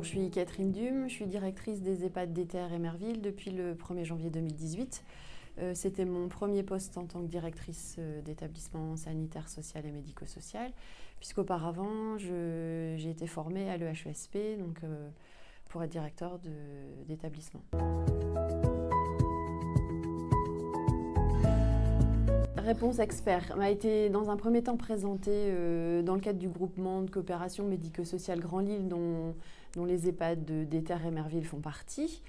je suis Catherine Dume, je suis directrice des EHPAD d'Éter et Merville depuis le 1er janvier 2018. C'était mon premier poste en tant que directrice d'établissement sanitaire, social et médico-social, puisqu'auparavant, j'ai été formée à l'EHESP donc, pour être directeur d'établissement. Réponse Expert m'a été dans un premier temps présentée dans le cadre du groupement de coopération médico-sociale Grand Lille dont les EHPAD d'Éter et Merville font partie.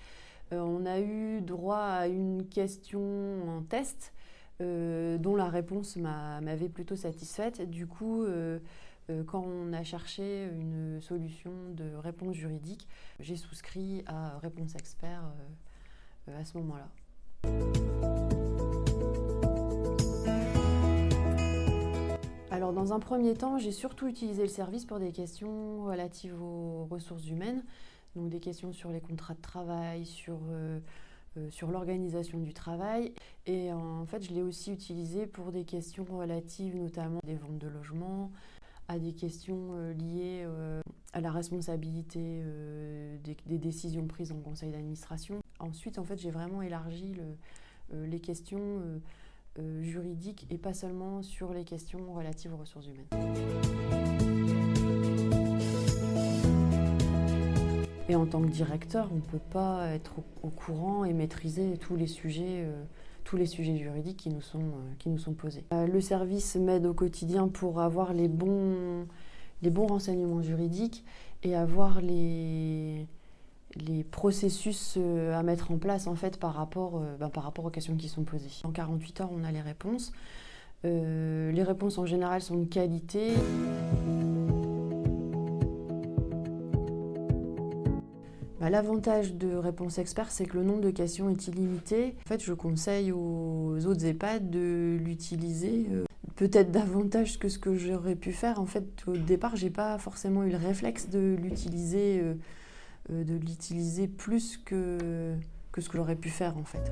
On a eu droit à une question en test dont la réponse m'avait plutôt satisfaite. Du coup, quand on a cherché une solution de réponse juridique, j'ai souscrit à Réponse Expert à ce moment-là. Alors, dans un premier temps, j'ai surtout utilisé le service pour des questions relatives aux ressources humaines, donc des questions sur les contrats de travail, sur l'organisation du travail. Et en fait, je l'ai aussi utilisé pour des questions relatives notamment à des ventes de logements, à des questions liées à la responsabilité des décisions prises en conseil d'administration. Ensuite, en fait, j'ai vraiment élargi les questions juridiques et pas seulement sur les questions relatives aux ressources humaines. Et en tant que directeur, on ne peut pas être au courant et maîtriser tous les sujets juridiques qui nous sont posés. Le service m'aide au quotidien pour avoir les bons renseignements juridiques et avoir les processus à mettre en place en fait, par rapport aux questions qui sont posées. En 48 heures, on a les réponses. Les réponses en général sont de qualité. L'avantage de Réponse Expert, c'est que le nombre de questions est illimité. En fait, je conseille aux autres EHPAD de l'utiliser peut-être davantage que ce que j'aurais pu faire. En fait, au départ, j'ai pas forcément eu le réflexe de l'utiliser plus que ce que j'aurais pu faire en fait.